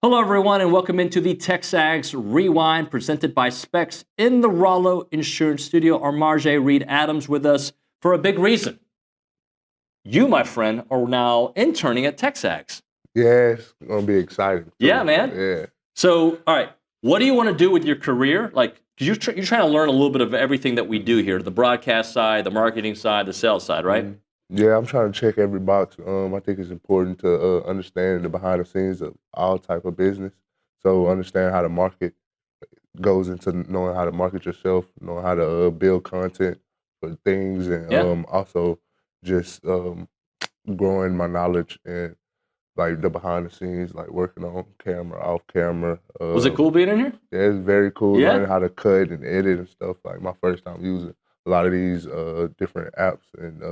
Hello, everyone, and welcome into the TexAgs Rewind presented by Specs in the Rollo Insurance Studio. Our Marjay Reed Adams with us for a big reason. You, my friend, are now interning at TexAgs. Yeah, it's going to be exciting. Too. Yeah, man. Yeah. So, all right, what do you want to do with your career? Like, because you're trying to learn a little bit of everything that we do here, the broadcast side, the marketing side, the sales side, right? Mm-hmm. Yeah, I'm trying to check every box. I think it's important to understand the behind the scenes of all type of business. So understand how the market goes into knowing how to market yourself, knowing how to build content for things, and also just growing my knowledge and like the behind the scenes, like working on camera, off camera. Was it cool being in here? Yeah, it's very cool Yeah? learning how to cut and edit and stuff. Like my first time using a lot of these different apps and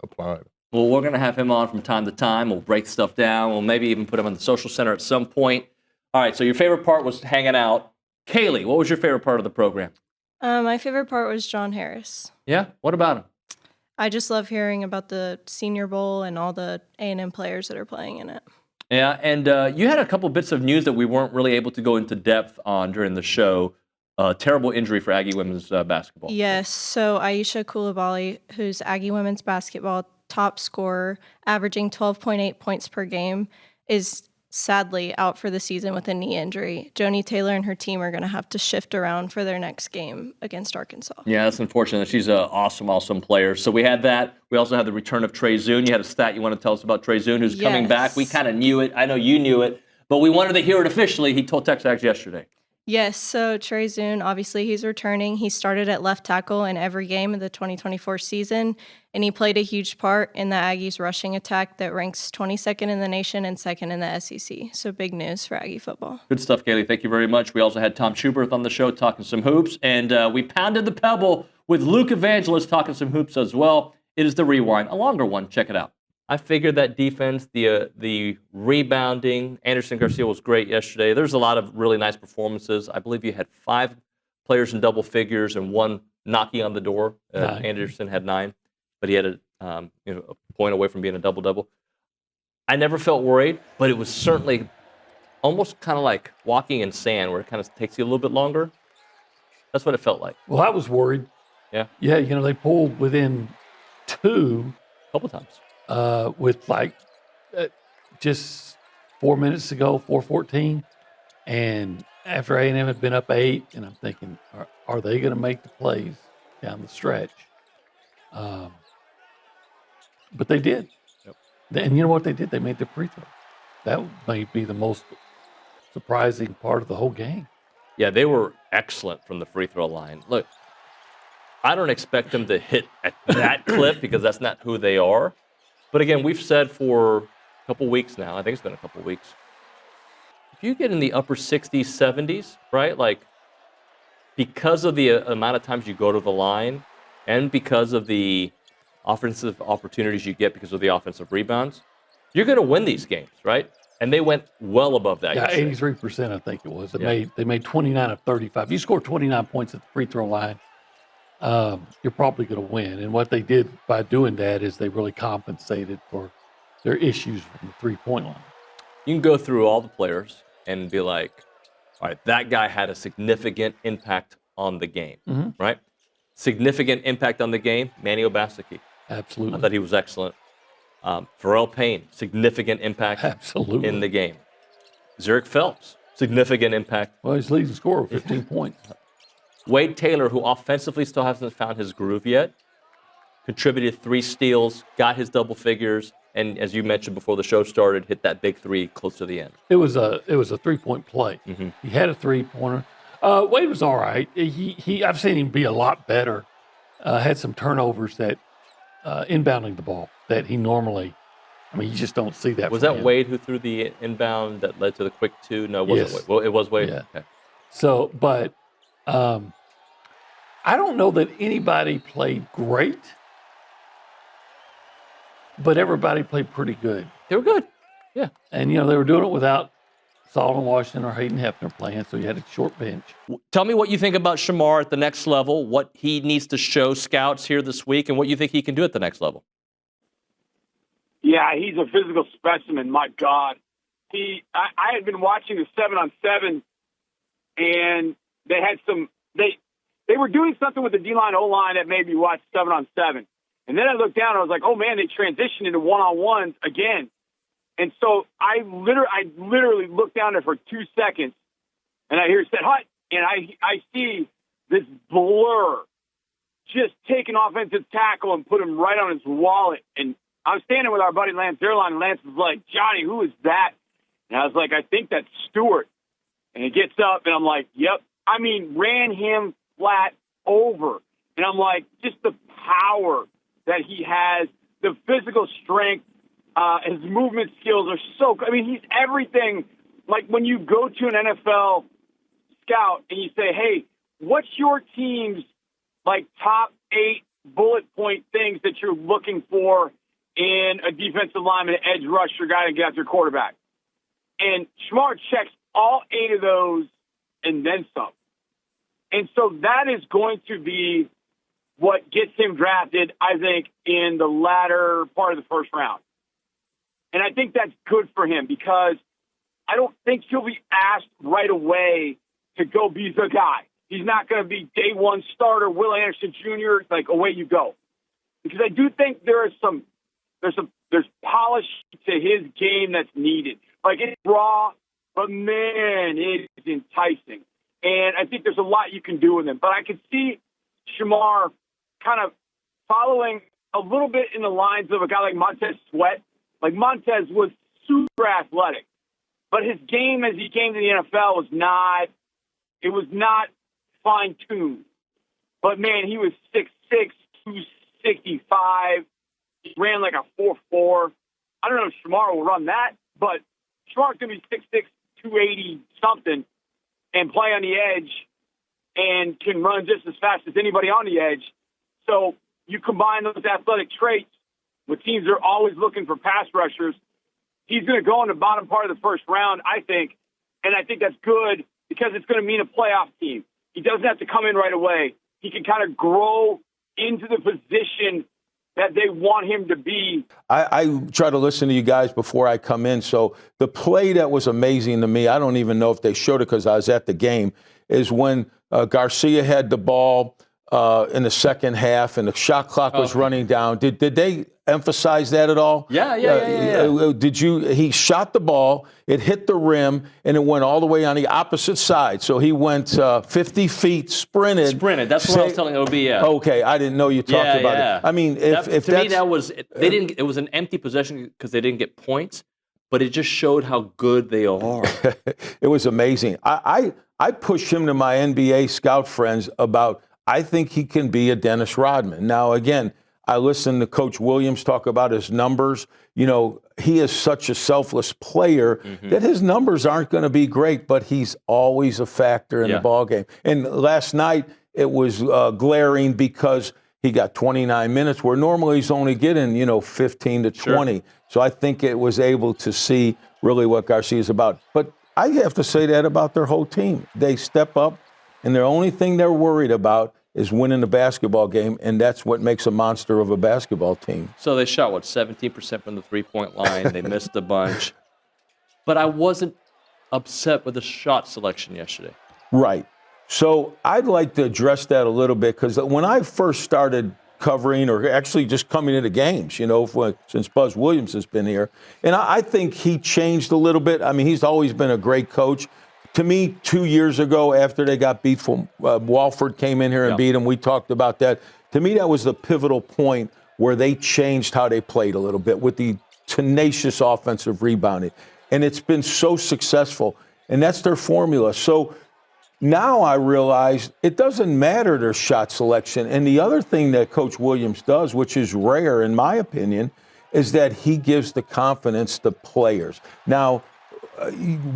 applying. Well, we're going to have him on from time to time. We'll break stuff down. We'll maybe even put him on the social center at some point. All right, so your favorite part was hanging out. Kaylee, what was your favorite part of the program? My favorite part was John Harris. Yeah? What about him? I just love hearing about the Senior Bowl and all the A&M players that are playing in it. Yeah, and you had a couple bits of news that we weren't really able to go into depth on during the show. Terrible injury for Aggie women's basketball. Yes, so Aisha Coulibaly, who's Aggie women's basketball top scorer, averaging 12.8 points per game, is sadly out for the season with a knee injury. Joni Taylor and her team are going to have to shift around for their next game against Arkansas. Yeah, that's unfortunate. She's an awesome player. So we had that. We also had the return of Trey Zune. You had a stat you want to tell us about Trey Zune, who's coming back. We kind of knew it. I know you knew it. But we wanted to hear it officially. He told TexAgs yesterday. Yes, so Trey Zune, obviously he's returning. He started at left tackle in every game of the 2024 season, and he played a huge part in the Aggies rushing attack that ranks 22nd in the nation and second in the SEC. So big news for Aggie football. Good stuff, Kaylee. Thank you very much. We also had Tom Schuberth on the show talking some hoops, and we pounded the pebble with Luke Evangelist talking some hoops as well. It is the Rewind, a longer one. Check it out. I figured that defense, the rebounding, Anderson Garcia was great yesterday. There's a lot of really nice performances. I believe you had 5 players in double figures and 1 knocking on the door. Anderson had 9, but he had a point away from being a double-double. I never felt worried, but it was certainly almost kind of like walking in sand where it kind of takes you a little bit longer. That's what it felt like. Well, I was worried. Yeah? Yeah, they pulled within 2. A couple times. With just 4 minutes to go, 4:14, and after A&M had been up 8, and I'm thinking, are they going to make the plays down the stretch? But they did. Yep. And you know what they did? They made the free throw. That may be the most surprising part of the whole game. Yeah, they were excellent from the free throw line. Look, I don't expect them to hit at that clip because that's not who they are. But again, we've said for a couple weeks now, I think it's been a couple weeks, if you get in the upper 60s, 70s, right, like because of the amount of times you go to the line and because of the offensive opportunities you get because of the offensive rebounds, you're going to win these games, right? And they went well above that. Yeah, 83%, I think it was. They made 29 of 35. You score 29 points at the free throw line, you're probably going to win. And what they did by doing that is they really compensated for their issues from the three-point line. You can go through all the players and be like, all right, that guy had a significant impact on the game, right? Significant impact on the game, Manny Obaseki. Absolutely. I thought he was excellent. Pharrell Payne, significant impact in the game. Zurich Phelps, significant impact. Well, he's leading scorer with 15 points. Wade Taylor, who offensively still hasn't found his groove yet, contributed 3 steals, got his double figures, and as you mentioned before the show started, hit that big 3 close to the end. It was a 3-point play. He had a 3-pointer. Wade was all right. I've seen him be a lot better. Had some turnovers that inbounding the ball that he normally. You just don't see that. Was that Wade who threw the inbound that led to the quick 2? No, it wasn't Wade. Well, it was Wade. Yeah. Okay. So, but. I don't know that anybody played great, but everybody played pretty good. They were good. Yeah. And, they were doing it without Solomon Washington or Hayden Hefner playing, so you had a short bench. Tell me what you think about Shamar at the next level, what he needs to show scouts here this week, and what you think he can do at the next level. Yeah, he's a physical specimen. My God. I had been watching the 7-on-7, and they had they were doing something with the D-line, O-line that made me watch 7-on-7. And then I looked down, and I was like, oh, man, they transitioned into one-on-ones again. And so I literally looked down there for 2 seconds, and I hear said, "Hut," and I see this blur just taking offensive tackle and put him right on his wallet. And I was standing with our buddy Lance Zierlein, and Lance was like, "Johnny, who is that?" And I was like, "I think that's Stewart." And he gets up, and I'm like, "Yep." I mean, ran him flat over. And I'm like, just the power that he has, the physical strength, his movement skills are so good. I mean, he's everything. Like when you go to an NFL scout and you say, "Hey, what's your team's like top 8 bullet point things that you're looking for in a defensive lineman, an edge rusher, guy to get after quarterback?" And Schmar checks all 8 of those and then some. And so that is going to be what gets him drafted, I think, in the latter part of the first round. And I think that's good for him because I don't think he'll be asked right away to go be the guy. He's not going to be day one starter, Will Anderson Jr., like away you go. Because I do think there's polish to his game that's needed. Like it's raw, but man, it is enticing. And I think there's a lot you can do with him. But I could see Shamar kind of following a little bit in the lines of a guy like Montez Sweat. Like Montez was super athletic, but his game as he came to the NFL was not fine-tuned. But, man, he was 6'6", 265. He ran like a 4.4. I don't know if Shamar will run that, but Shamar's going to be 6'6", 280-something and play on the edge and can run just as fast as anybody on the edge. So you combine those athletic traits with teams that are always looking for pass rushers. He's going to go in the bottom part of the first round, I think, and I think that's good because it's going to mean a playoff team. He doesn't have to come in right away. He can kind of grow into the position that they want him to be. I try to listen to you guys before I come in. So the play that was amazing to me, I don't even know if they showed it because I was at the game, is when Garcia had the ball in the second half and the shot clock was running down. Did they emphasize that at all? Yeah. He shot the ball, it hit the rim, and it went all the way on the opposite side. So he went 50 feet, sprinted. That's what I was telling OB, yeah. Okay, I didn't know you talked about it. I mean, if to me, that was, it was an empty possession because they didn't get points, but it just showed how good they are. It was amazing. I pushed him to my NBA scout friends about, I think he can be a Dennis Rodman. Now, again, I listened to Coach Williams talk about his numbers. You know, he is such a selfless player that his numbers aren't going to be great, but he's always a factor in the ballgame. And last night, it was glaring because he got 29 minutes where normally he's only getting, 15 to 20. Sure. So I think it was able to see really what Garcia is about. But I have to say that about their whole team. They step up, and the only thing they're worried about is winning the basketball game, and that's what makes a monster of a basketball team. So they shot, 17% from the three-point line. They missed a bunch. But I wasn't upset with the shot selection yesterday. Right. So I'd like to address that a little bit because when I first started covering or actually just coming into games, since Buzz Williams has been here, and I think he changed a little bit. I mean, he's always been a great coach. To me, 2 years ago, after they got beat from Walford came in here and beat them, we talked about that. To me, that was the pivotal point where they changed how they played a little bit with the tenacious offensive rebounding. And it's been so successful, and that's their formula. So now I realize it doesn't matter their shot selection. And the other thing that Coach Williams does, which is rare in my opinion, is that he gives the confidence to players. Now,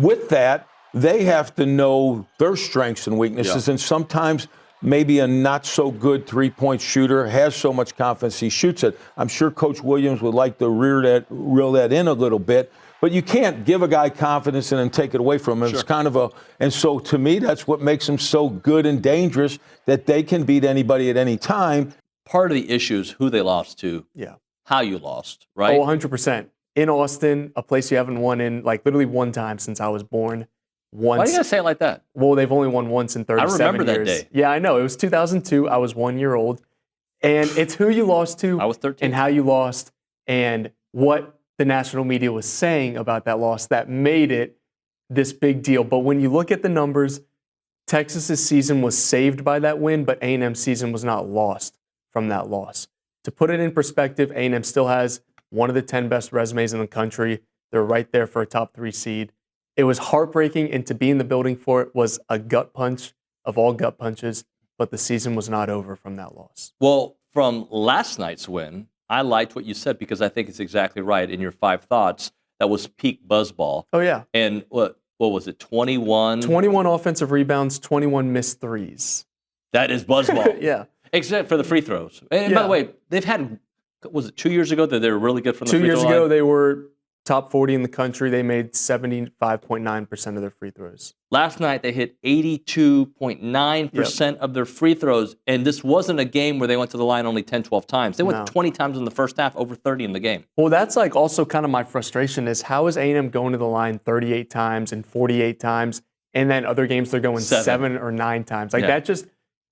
with that, they have to know their strengths and weaknesses, and sometimes maybe a not-so-good three-point shooter has so much confidence he shoots it. I'm sure Coach Williams would like to reel that in a little bit, but you can't give a guy confidence and then take it away from him. Sure. It's kind of and so to me, that's what makes them so good and dangerous, that they can beat anybody at any time. Part of the issue is who they lost to, how you lost, right? Oh, 100%. in Austin, a place you haven't won in like literally one time since I was born. Once. Why do you gotta say it like that? Well, they've only won once in 37 years. I remember that day. Yeah, I know. It was 2002. I was 1 year old. And it's who you lost to I was 13. and how you lost and what the national media was saying about that loss that made it this big deal. But when you look at the numbers, Texas's season was saved by that win, but A&M's season was not lost from that loss. To put it in perspective, A&M still has one of the 10 best resumes in the country. They're right there for a top 3 seed. It was heartbreaking, and to be in the building for it was a gut punch of all gut punches, but the season was not over from that loss. Well, from last night's win, I liked what you said because I think it's exactly right in your 5 thoughts. That was peak buzzball. Oh, yeah. And what was it, 21? 21 offensive rebounds, 21 missed threes. That is buzzball. Yeah. Except for the free throws. And by the way, they've had, was it 2 years ago that they were really good from the free throw line? 2 years ago, they were top 40 in the country. They made 75.9% of their free throws. Last night, they hit 82.9% of their free throws, and this wasn't a game where they went to the line only 10, 12 times. They went 20 times in the first half, over 30 in the game. Well, that's like also kind of my frustration is how is A&M going to the line 38 times and 48 times, and then other games they're going 7 or 9 times. Like that just,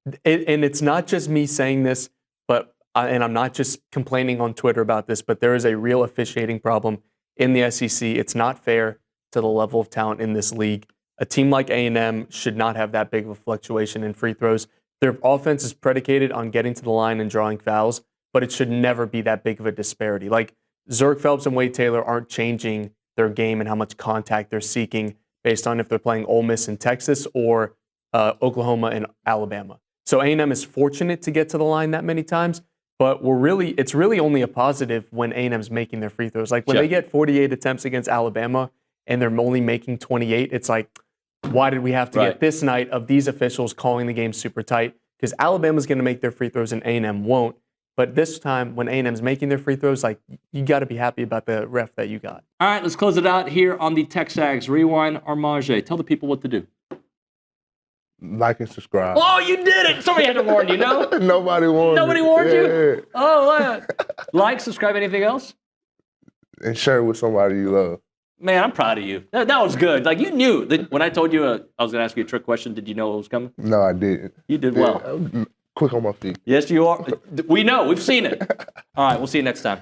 and it's not just me saying this, but and I'm not just complaining on Twitter about this, but there is a real officiating problem in the SEC. It's not fair to the level of talent in this league. A team like A&M should not have that big of a fluctuation in free throws. Their offense is predicated on getting to the line and drawing fouls, but it should never be that big of a disparity. Like Zurich Phelps and Wade Taylor aren't changing their game and how much contact they're seeking based on if they're playing Ole Miss and Texas or Oklahoma and Alabama. So A&M is fortunate to get to the line that many times, but it's really only a positive when A&M's making their free throws. Like when they get 48 attempts against Alabama and they're only making 28, it's like, why did we have to get this night of these officials calling the game super tight? Because Alabama's going to make their free throws and A&M won't. But this time, when A&M's making their free throws, like you got to be happy about the ref that you got. All right, let's close it out here on the TexAgs Rewind. Armage, tell the people what to do. Like and subscribe. Oh, you did it! Somebody had to warn you, no? Nobody warned Nobody warned you? Oh, like, subscribe, anything else? And share it with somebody you love. Man, I'm proud of you. That was good. Like, you knew. When I told you I was going to ask you a trick question, did you know it was coming? No, I didn't. You did well. I was quick on my feet. Yes, you are. We know. We've seen it. All right, we'll see you next time.